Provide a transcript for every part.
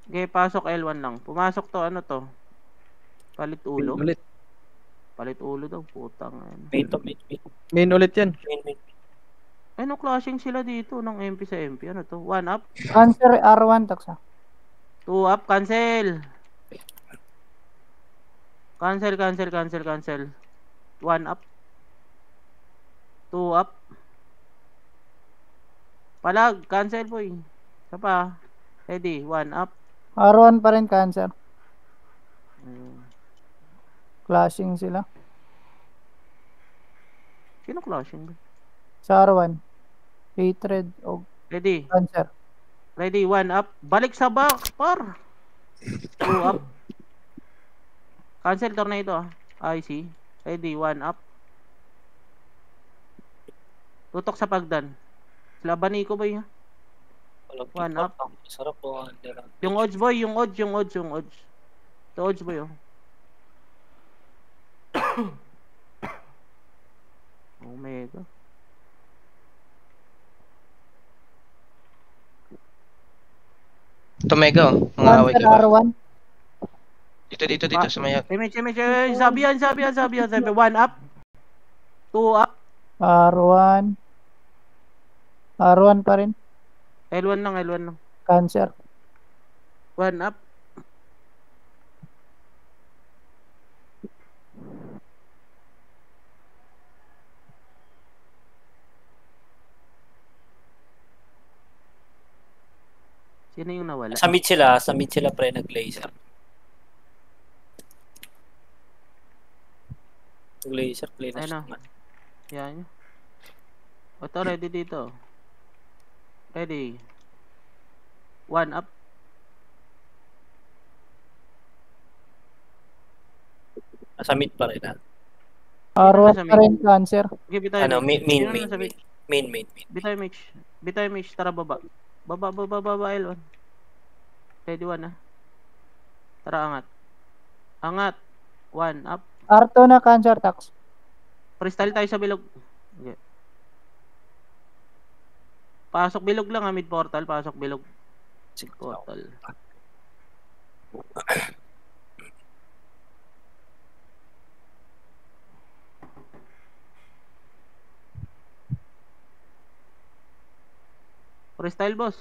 Okay, pasok L1 lang. Pumasok to, ano to? Palit ulo? Main ulit. Palit ulo daw, putang. Main to, main. Main ulit yan. Main. Ano clashing sila dito ng MP sa MP? Ano to? 1 up? Cancer R1 taksa. 2 up, cancel. Cancel. 1 up. 2 up. Palag, cancel boy. Isa pa. Ready, 1 up. R1 pa rin cancer. Hmm. Clashing sila. Sino clashing? Sa R1. Hatred o Ready, cancer. 1 up. Balik sa back, par. 2 up. Cancel tornado ah. I see. Ready, 1 up. Tutok sa pagdan. Laban ko ba yun? 1 up. Sarap po. Yung odds boy, yung odds. The odds boy oh. Omega. Tomega, oh. Mga away Cancer ka ba? R1. Dito sa mayag. Image. Sabi yan. 1 up. 2 up. R1. R1 pa rin. L1 lang. Cancer. 1 up. Sino yung nawala? Sa mid sila pre nag-laser. Laser play na siya. Yan. Ito, ready dito. Ready. 1 up. Sa mid pa rin ha. R1 pa rin cancer. Okay, bitaw. Ano, main. Bitaw image. Tara, baba. Baba, L1. Ready, 1 ah. Tara, angat. 1 up. R2 na cancer tax. Freestyle tayo sa bilog. Okay. Pasok bilog lang mid portal. Portal. Freestyle boss.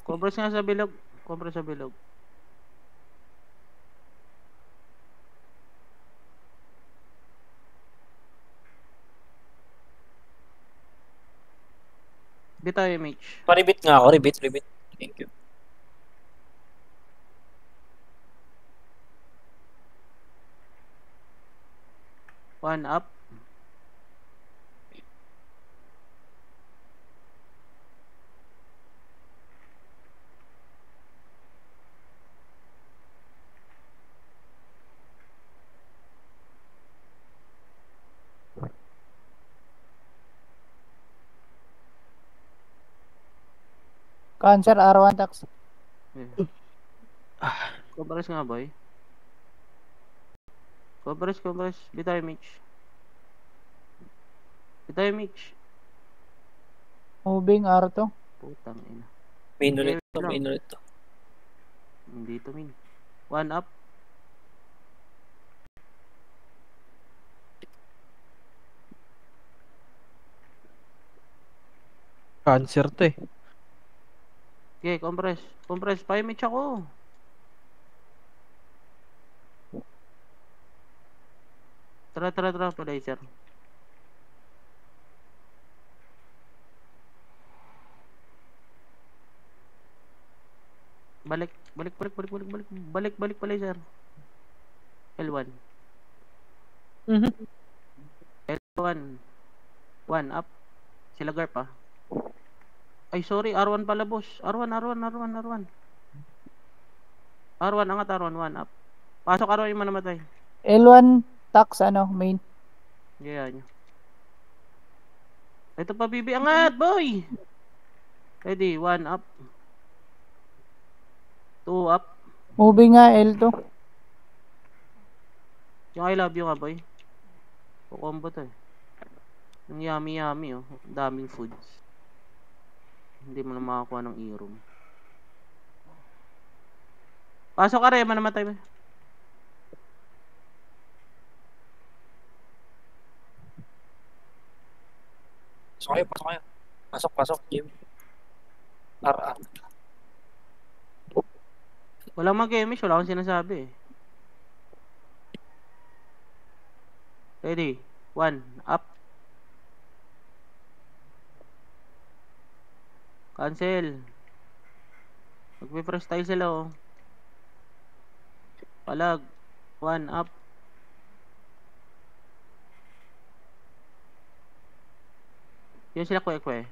Compress nga sa bilog. Bitaw image. Paribit nga ako, ribit. Thank you. One up. Cancer R1 tax. Compress nga boy. Compress. Bitaw image. Moving R2. Putang ina. Main ulit to. Hindi to min. 1 up. Cancer to eh. Okay, compress. Pa-image ako. Tara, laser. Balik pa laser. L1. L1. 1 up. Sila Garp ah. Ay sorry, R1 pala boss. R1. Angat R1, 1 up. Pasok R1 yung manamatay. L1 tax main. Yeah, nyo. Ito pa bibi, angat boy. Ready, 1 up. 2 up. Moving nga L2. Yung I love you nga boy. Kukombo to eh. Ang yummy oh. Daming foods. Hindi mo na makakuha ng e-room. Pasok ka rin, namatay ba? Pasok kayo. Pasok, Jim. R. Walang mag-gamish, wala akong sinasabi eh. Ready? 1, up. Cancel. Magpe-freestyle sila oh. Palag. 1, up. Yun sila kwe-kwe.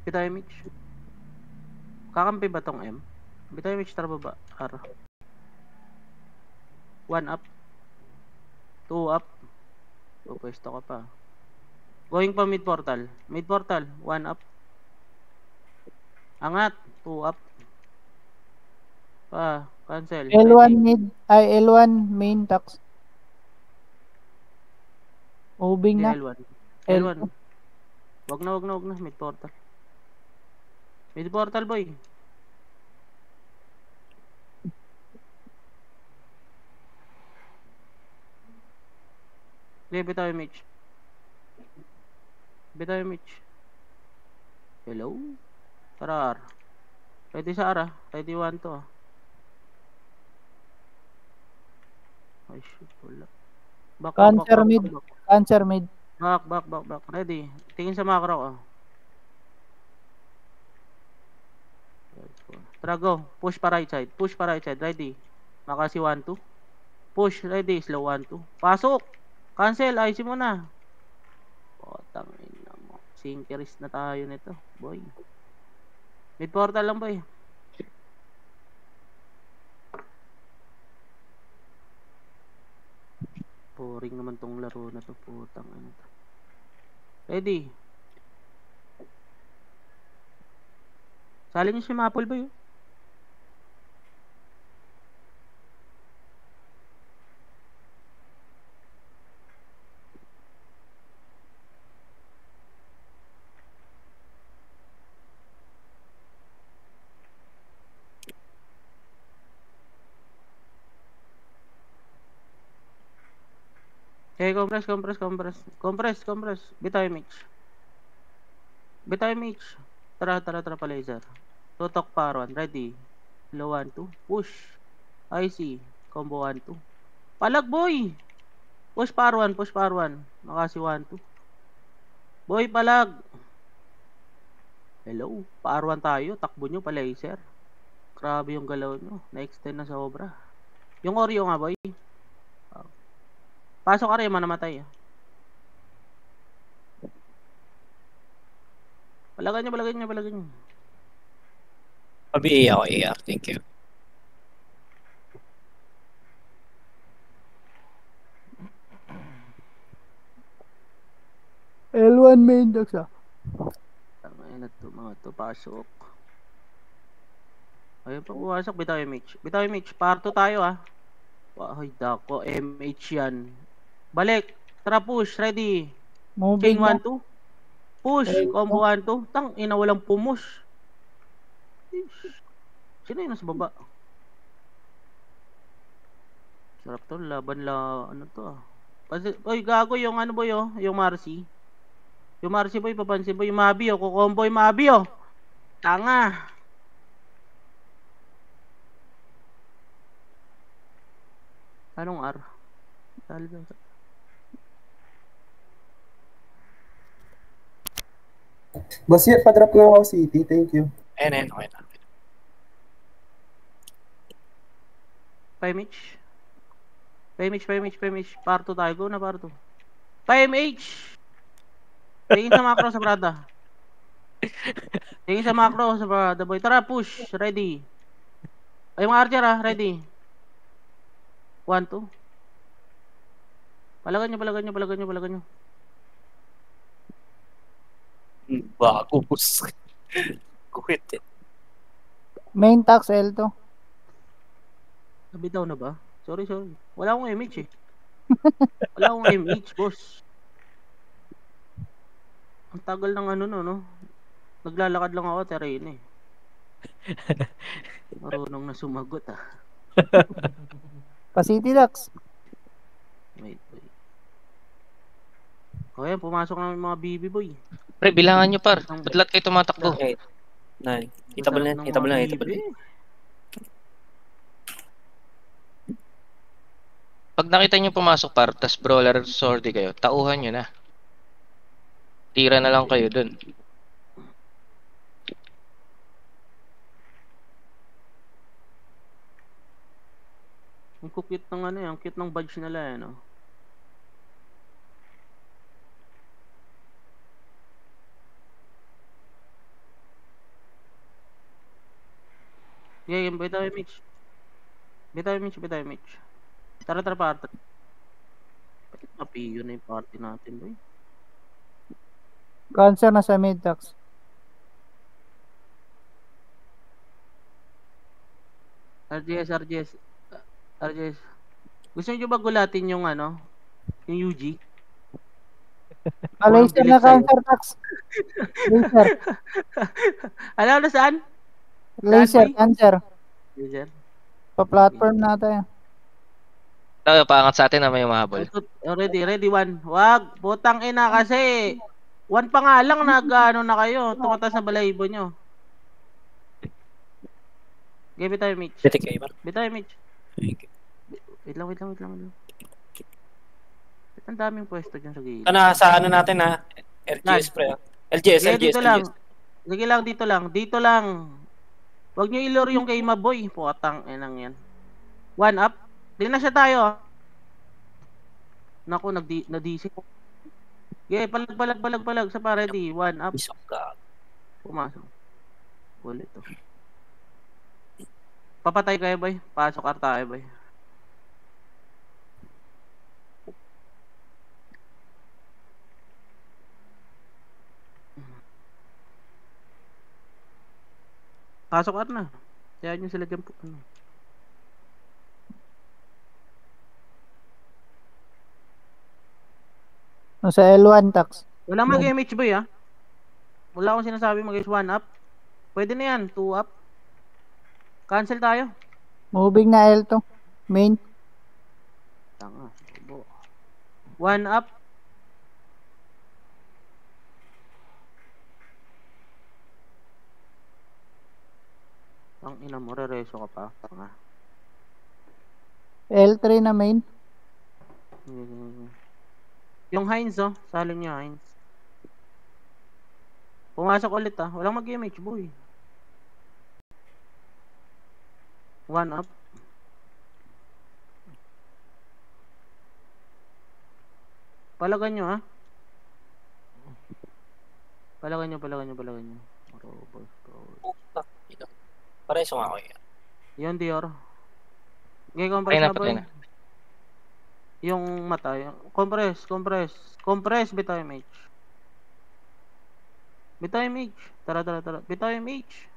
Bitaw image. Kakampi ba tong M? Bitaw image tara baba. R. 1 up. 2 up. Pwesto ka pa. Going pa mid portal. Mid portal. 1 up. Angat. 2 up. Pa. Cancel. L1 Ready? mid, ay L1 main tax. Moving na. L1. L2. L1. Wag na. Mid portal. Mid portal boy. Okay, bitaw image. Hello? Tara R. Ready sa R ah. Ready 1 to ah. Ay shit, wala. Back. Cancer mid. Cancer mid. Back. Ready. Tingin sa macro ah. Tara go. Push pa right side. Ready. Makasi 1-2. Push. Ready. Slow 1-2. Pasok. Cancel. IC mo na. Potang ina mo. Synchronous na tayo nito. Boy. Mid portal lang boy. Boring naman tong laro na to. Putang ina to. Ready. Sali niyo si Mapple boy. Okay, compress. Bitaw image. Tara pa laser. Tutok pa R1. Ready. Low 1-2. Push. IC. Combo 1-2. Palag boy. Push pa R1. Makasi 1-2. Boy, palag. Hello. Pa R1 tayo. Takbo nyo pa laser. Grabe yung galaw nyo. Na-extend na sa obra. Yung Oreo nga boy. Pasok ka rin, namatay. Palagan nyo. Pabi ako, AR. Thank you. L1 main tax ah. Tangay na to, mga to. Pasok. Ayun pa pumasok. Bitaw image. Parto tayo ah. Ay, dako. MH yan. Balik. Tara push. Ready. Moving Chain na. 1-2. Push. Combo 1-2. Tang ina walang pumush. Sino yun nasa baba? Sarap to. Laban la. Ano to ah. Oy, gago yung ano boy oh. Yung Marcy. Yung Marcy boy. Papansin boy. Yung Mabi oh. Kukombo yung Mabi oh. Tanga. Anong R? Boss, yeah, pa-drop nga ako city. Thank you. Ayun, okay na. 5H. Parto tayo. Go na parto. 5H! Tingin sa macro sa Prada. Tingin sa macro, sa the boy. Tara, push. Ready. Ay, mga archer ready. 1, 2. Palagan nyo. Bago, boss. Quit eh. Main tax L2. Nabitaw na ba? Sorry. Wala akong image eh. Wala akong image, boss. Ang tagal ng ano no. Naglalakad lang ako, terrain eh. Marunong na sumagot Pa-city tax. Wait. O yan, pumasok na yung mga BB boy. Pre, bilangan nyo par. Ba't lahat kayo tumatakbo? 8, 9. Itabal na. Pag nakita nyo pumasok par, tas brawler sortie kayo, tauhan nyo na. Tira na lang kayo dun. Ang cute ng ano yan, ang cute ng badge nila eh, no? Yeah, bitaw image. Tara, party. Bakit mapiyo na yung party natin, boy? Cancer na sa mid tax. RGS. Gusto nyo ba gulatin yung ano? Yung UG? Laser na cancer tax. Laser. Alam na saan? Laser, boy? cancer. Laser. Pa-platform natin. Tayo, paangat sa atin na may mahabol. Ready, 1. Wag, putang ina kasi. 1 pa nga lang nag-ano na kayo. Tumatas na balahibo nyo. Okay, bitaw image. Titik kayo, par. Bitaw image. Wait lang. Ang daming pwesto dyan sa gilid. Sa ano natin ha? LGS pre. LGS. Dito lang. Sige lang, dito lang. Huwag nyo ilor yung kay Maboy. Putang inang yan. 1 up. Di na siya tayo. Naku, na-DC ko. Okay, palag. Sa pa, ready. 1 up. Isok ka. Pumasok. Ulit to. Papatay kayo, boy. Pasok tayo, boy. Pasok na. Kaya nyo sila dyan po. Sa L1 tax. Walang mag-MH boy Wala akong sinasabi mag-1 up. Pwede na yan, 2 up. Cancel tayo. Moving na L2. Main. Tanga. 1 up. Ang ina mo, rereso ka pa. Tanga. L3 na main. Yung Heinz salin niya Heinz. Pumasok ulit walang mag-MH boy. 1 up. Palagan nyo Palagan nyo. Pareso nga ako yan. Yun, Dior. Okay, compress na boy. Yung mata. Compress. Bitaw image. Tara. Bitaw image.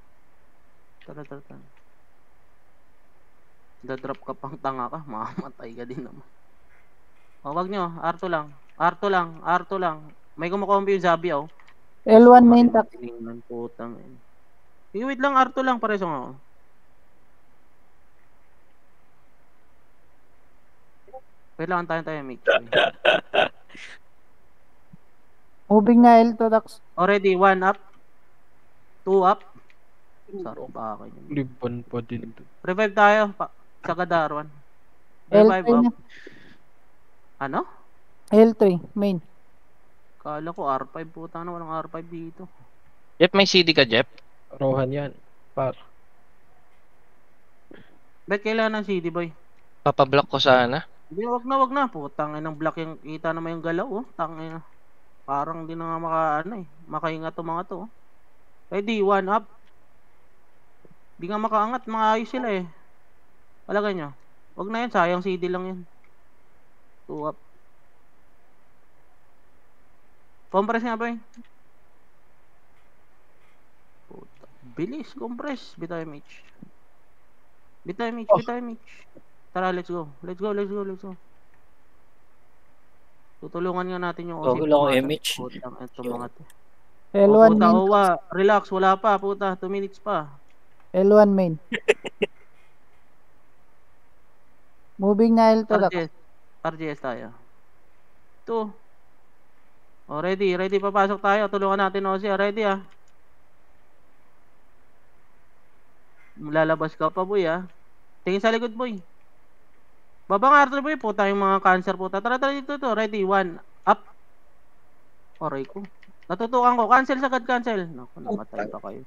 Tara. Dadrop ka pang tanga ka. Mamamatay ka din naman. Wag nyo. R2 lang. May kumukombi yung Zabi L1 main tax. Tingnan putang wait lang, R2 lang. Pareso nga ako. Wait lang, tayo image. Moving na L2 tax. Already, 1 up. 2 up. Saro pa ako yun. Liban pa din to. Revive tayo. Sa Kadarwan. L3 Revive na. up. Ano? L3 main. Kala ko R5. Puta na, walang R5 dito. Jeff, may CD ka, Jeff? Rohan yan. Par. Ba't kailangan ng CD, boy? Papablock ko sana. Hindi, wag na. Putang inang block yung kita naman yung galaw, Tangina. Parang di na nga makahinga to mga to. Ready, 1 up. Di nga makaangat, maayos sila eh. Palagay nyo. Wag na yan, sayang CD lang yan. 2 up. Compress nga ba eh? Puta. Bilis, compress. Bitaw MH. Bitaw MH. Tara, let's go. Let's go. Tutulungan nga natin yung Bago lang ako MH. Putang, ito mga to. L1 Puta, main. owa. Relax, wala pa, puta. 2 minutes pa. L1 main. Moving na L2 Dax. RGS tayo. 2. Oh, ready, papasok tayo. Tulungan natin Ozzy. Ready ah. Lalabas ka pa boy ah. Tingin sa likod boy. Babang Arthur boy, puta yung mga cancer puta. Tara dito to. Ready, 1 up. Aray ko. Natutukan ko. Cancel sagad, cancel. Naku, namatay pa kayo.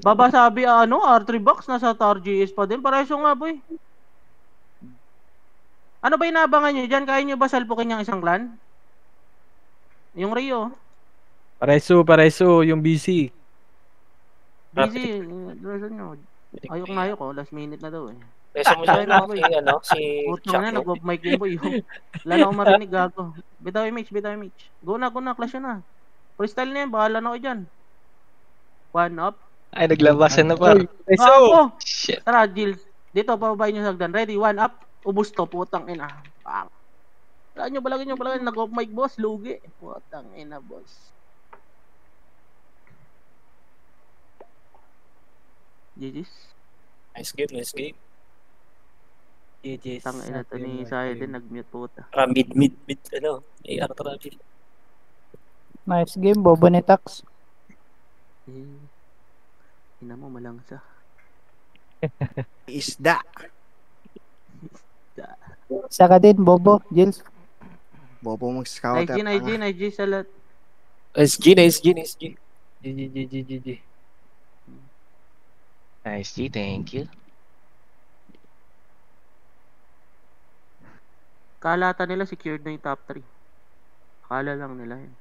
Baba sabi R3 box nasa RGS pa din. Pareso nga boy. Ano ba inaabangan nyo dyan? Kaya nyo ba salpukin yung isang clan? Yung Rio. Pareso, yung BC. Busy. Ayok na ayok oh. Last minute na daw eh. Peso mo siya Ayun, no? Si, ano, si Puto na, Chuck. nag-mic din boy. Lalo ko marinig gago. Bitaw image. Go na, clash yun na. Freestyle na yan, bahala na ako dyan. 1 up. Ay, naglabasan na par. Ako! Shit. Tara, Jill. Dito, pababayin nyo sa hagdan. Ready, 1 up. Ubus to, putang ina. Bang. Saan nyo, balagin. Nag-off mic, boss. Lugi. Putang ina, boss. GG's. Nice game. GG's. Tang ina to ni Saya din, nag-mute puta. Mid, ano, AR traffic. Nice game, bobo ni Tax. Ina mo, malangsa. Isda. Saka din, bobo. Jils. Bobo mong scouter. Nice G, salat. SG. GG. Nice, G. Thank you. Kalata nila secured na yung top 3. Kala lang nila yun.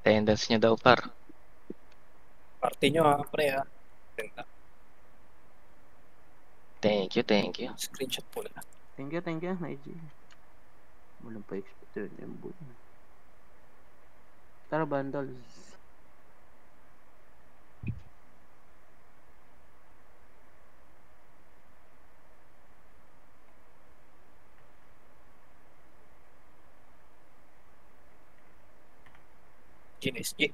Attendance niya daw par. Party nyo ha, pre ha. Thank you. Screenshot po na. Thank you, Nice G. Walang pa expect yun yung boot. Tara, bundles. SG.